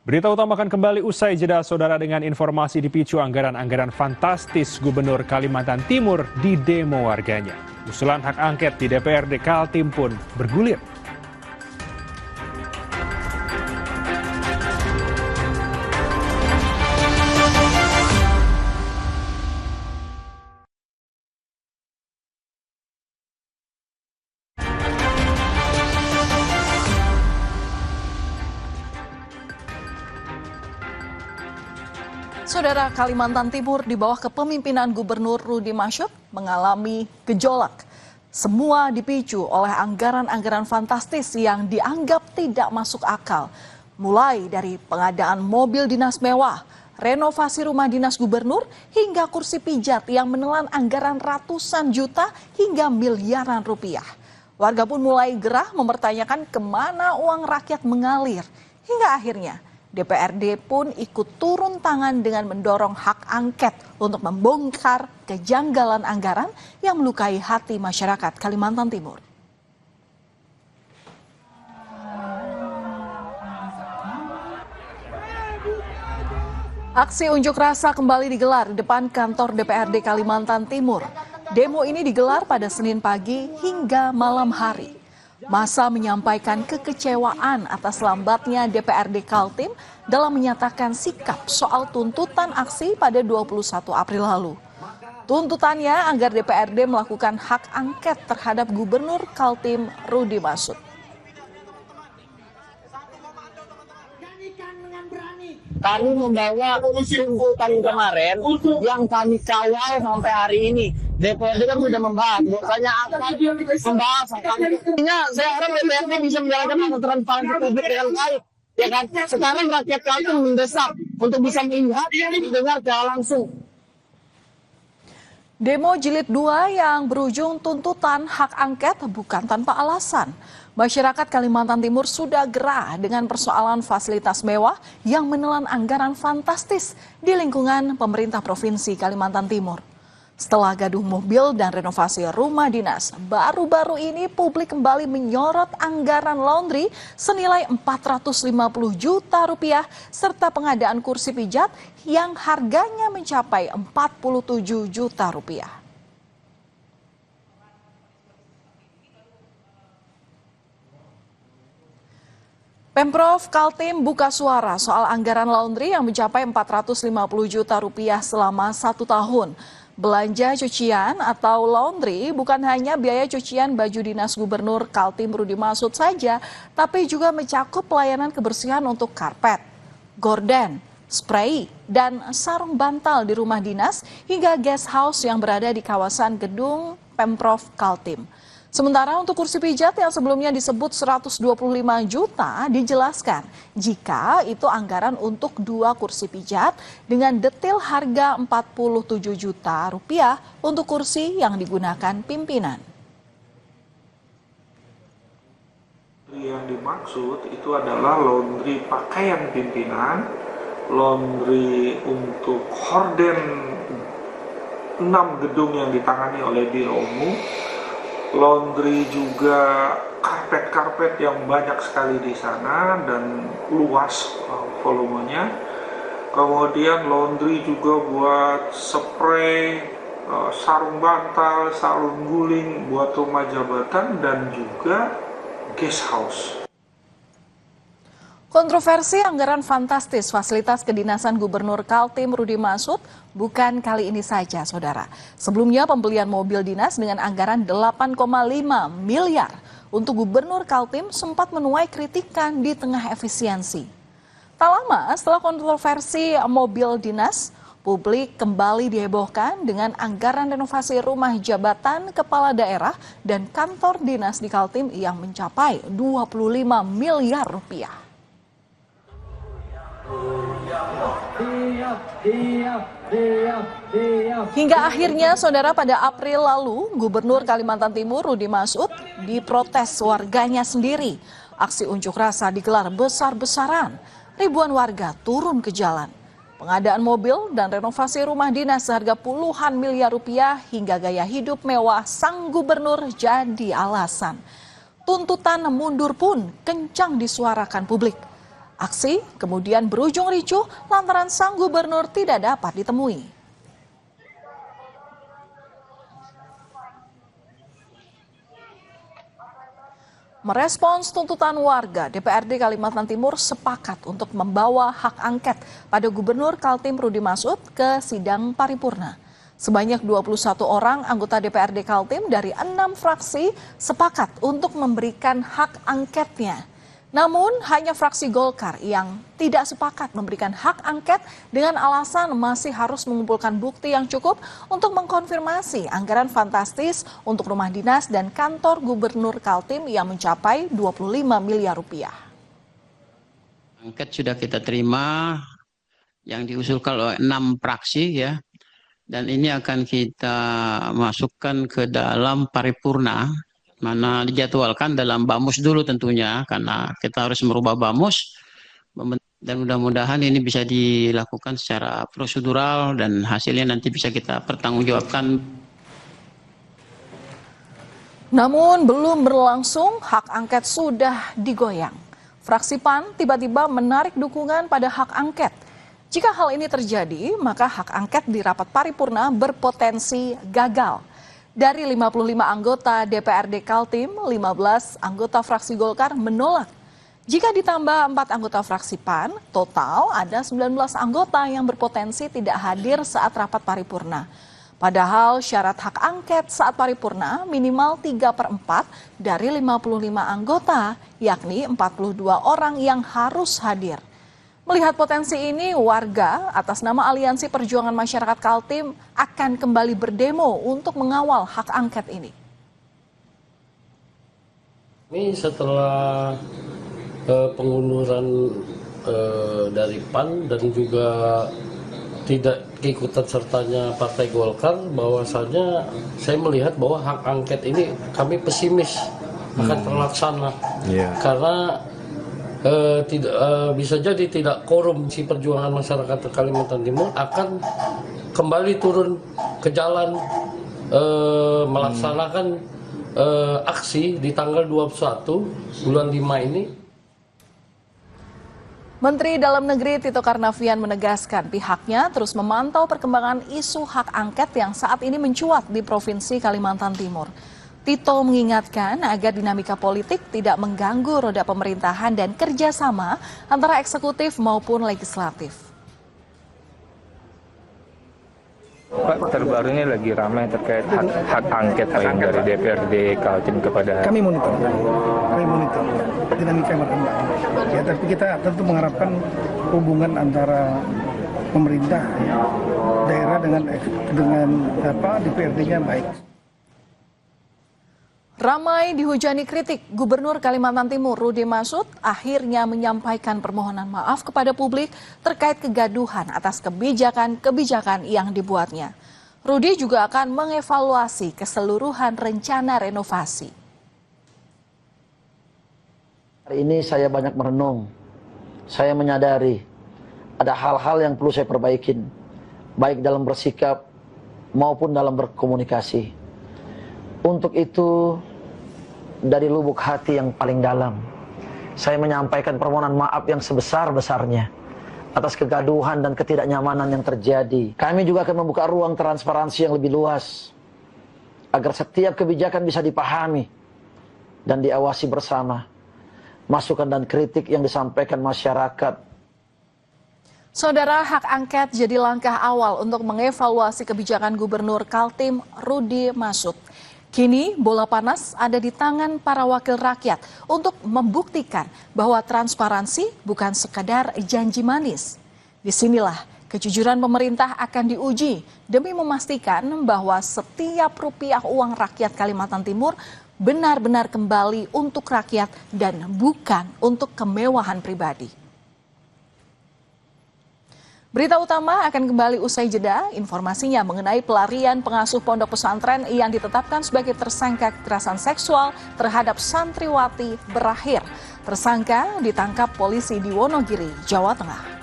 Berita utama akan kembali usai jeda saudara dengan informasi dipicu anggaran-anggaran fantastis Gubernur Kalimantan Timur di demo warganya. Usulan hak angket di DPRD Kaltim pun bergulir. Saudara, Kalimantan Timur di bawah kepemimpinan Gubernur Rudy Masyud mengalami gejolak. Semua dipicu oleh anggaran-anggaran fantastis yang dianggap tidak masuk akal. Mulai dari pengadaan mobil dinas mewah, renovasi rumah dinas gubernur, hingga kursi pijat yang menelan anggaran ratusan juta hingga miliaran rupiah. Warga pun mulai gerah mempertanyakan kemana uang rakyat mengalir. Hingga akhirnya DPRD pun ikut turun tangan dengan mendorong hak angket untuk membongkar kejanggalan anggaran yang melukai hati masyarakat Kalimantan Timur. Aksi unjuk rasa kembali digelar di depan kantor DPRD Kalimantan Timur. Demo ini digelar pada Senin pagi hingga malam hari. Massa menyampaikan kekecewaan atas lambatnya DPRD Kaltim dalam menyatakan sikap soal tuntutan aksi pada 21 April lalu. Tuntutannya agar DPRD melakukan hak angket terhadap Gubernur Kaltim Rudy Masyud. Kami membawa tuntutan kemarin yang kami kawal sampai hari ini. DPRD kan sudah membahas, bukannya apa membahas. Saya harap DPRD bisa menjalankan transparansi publik dengan baik. Ya kan? Sekarang rakyat Kaltim mendesak untuk bisa melihat dan mendengar secara langsung. Demo jilid 2 yang berujung tuntutan hak angket bukan tanpa alasan. Masyarakat Kalimantan Timur sudah gerah dengan persoalan fasilitas mewah yang menelan anggaran fantastis di lingkungan pemerintah Provinsi Kalimantan Timur. Setelah gaduh mobil dan renovasi rumah dinas, baru-baru ini publik kembali menyorot anggaran laundry senilai 450 juta rupiah serta pengadaan kursi pijat yang harganya mencapai 47 juta rupiah. Pemprov Kaltim buka suara soal anggaran laundry yang mencapai 450 juta rupiah selama 1 tahun. Belanja cucian atau laundry bukan hanya biaya cucian baju dinas Gubernur Kaltim Rudy Masyud saja, tapi juga mencakup pelayanan kebersihan untuk karpet, gorden, spray, dan sarung bantal di rumah dinas hingga guest house yang berada di kawasan gedung Pemprov Kaltim. Sementara untuk kursi pijat yang sebelumnya disebut 125 juta dijelaskan jika itu anggaran untuk 2 kursi pijat dengan detail harga 47 juta rupiah untuk kursi yang digunakan pimpinan. Yang dimaksud itu adalah laundry pakaian pimpinan, laundry untuk horden 6 gedung yang ditangani oleh Biro Umum, laundry juga karpet-karpet yang banyak sekali di sana dan luas volumenya. Kemudian laundry juga buat spray, sarung bantal, sarung guling buat rumah jabatan dan juga guest house. Kontroversi anggaran fantastis fasilitas kedinasan Gubernur Kaltim Rudy Masyud bukan kali ini saja, saudara. Sebelumnya pembelian mobil dinas dengan anggaran 8,5 miliar untuk Gubernur Kaltim sempat menuai kritikan di tengah efisiensi. Tak lama setelah kontroversi mobil dinas, publik kembali dihebohkan dengan anggaran renovasi rumah jabatan kepala daerah dan kantor dinas di Kaltim yang mencapai 25 miliar rupiah. Hingga akhirnya, saudara, pada April lalu, Gubernur Kalimantan Timur Rudy Masyud diprotes warganya sendiri. Aksi unjuk rasa digelar besar-besaran. Ribuan warga turun ke jalan. Pengadaan mobil dan renovasi rumah dinas seharga puluhan miliar rupiah hingga gaya hidup mewah sang gubernur jadi alasan. Tuntutan mundur pun kencang disuarakan publik. Aksi kemudian berujung ricuh lantaran sang gubernur tidak dapat ditemui. Merespons tuntutan warga, DPRD Kalimantan Timur sepakat untuk membawa hak angket pada Gubernur Kaltim Rudy Marsud ke sidang paripurna. Sebanyak 21 orang anggota DPRD Kaltim dari 6 fraksi sepakat untuk memberikan hak angketnya. Namun hanya fraksi Golkar yang tidak sepakat memberikan hak angket dengan alasan masih harus mengumpulkan bukti yang cukup untuk mengkonfirmasi anggaran fantastis untuk rumah dinas dan kantor Gubernur Kaltim yang mencapai 25 miliar rupiah. Angket sudah kita terima yang diusulkan oleh 6 fraksi ya. Dan ini akan kita masukkan ke dalam paripurna, mana dijadwalkan dalam BAMUS dulu tentunya, karena kita harus merubah BAMUS. Dan mudah-mudahan ini bisa dilakukan secara prosedural dan hasilnya nanti bisa kita pertanggungjawabkan. Namun belum berlangsung, hak angket sudah digoyang. Fraksi PAN tiba-tiba menarik dukungan pada hak angket. Jika hal ini terjadi, maka hak angket di rapat paripurna berpotensi gagal. Dari 55 anggota DPRD Kaltim, 15 anggota fraksi Golkar menolak. Jika ditambah 4 anggota fraksi PAN, total ada 19 anggota yang berpotensi tidak hadir saat rapat paripurna. Padahal syarat hak angket saat paripurna minimal 3/4 dari 55 anggota, yakni 42 orang yang harus hadir. Melihat potensi ini, warga atas nama Aliansi Perjuangan Masyarakat Kaltim akan kembali berdemo untuk mengawal hak angket ini. Ini setelah pengunduran dari PAN dan juga tidak keikutan sertanya Partai Golkar, bahwasanya saya melihat bahwa hak angket ini kami pesimis akan terlaksana karena bisa jadi tidak korum. Si Perjuangan Masyarakat Kalimantan Timur akan kembali turun ke jalan melaksanakan aksi di tanggal 21 bulan 5 ini. Menteri Dalam Negeri Tito Karnavian menegaskan pihaknya terus memantau perkembangan isu hak angket yang saat ini mencuat di Provinsi Kalimantan Timur. Tito mengingatkan agar dinamika politik tidak mengganggu roda pemerintahan dan kerjasama antara eksekutif maupun legislatif. Pak, terbarunya lagi ramai terkait hak angket yang dari DPRD Kaltim kepada... Kami monitor dinamika yang berkembang. Ya, tapi kita tentu mengharapkan hubungan antara pemerintah, daerah dengan DPRD-nya baik. Ramai dihujani kritik, Gubernur Kalimantan Timur Rudy Marsud akhirnya menyampaikan permohonan maaf kepada publik terkait kegaduhan atas kebijakan-kebijakan yang dibuatnya. Rudy juga akan mengevaluasi keseluruhan rencana renovasi. Hari ini saya banyak merenung, saya menyadari ada hal-hal yang perlu saya perbaikin, baik dalam bersikap maupun dalam berkomunikasi. Untuk itu, dari lubuk hati yang paling dalam, saya menyampaikan permohonan maaf yang sebesar-besarnya atas kegaduhan dan ketidaknyamanan yang terjadi. Kami juga akan membuka ruang transparansi yang lebih luas, agar setiap kebijakan bisa dipahami dan diawasi bersama. Masukan dan kritik yang disampaikan masyarakat. Saudara, hak angket jadi langkah awal untuk mengevaluasi kebijakan Gubernur Kaltim Rudy Marsud. Kini bola panas ada di tangan para wakil rakyat untuk membuktikan bahwa transparansi bukan sekadar janji manis. Disinilah kejujuran pemerintah akan diuji demi memastikan bahwa setiap rupiah uang rakyat Kalimantan Timur benar-benar kembali untuk rakyat dan bukan untuk kemewahan pribadi. Berita utama akan kembali usai jeda. Informasinya mengenai pelarian pengasuh pondok pesantren yang ditetapkan sebagai tersangka kekerasan seksual terhadap santriwati berakhir. Tersangka ditangkap polisi di Wonogiri, Jawa Tengah.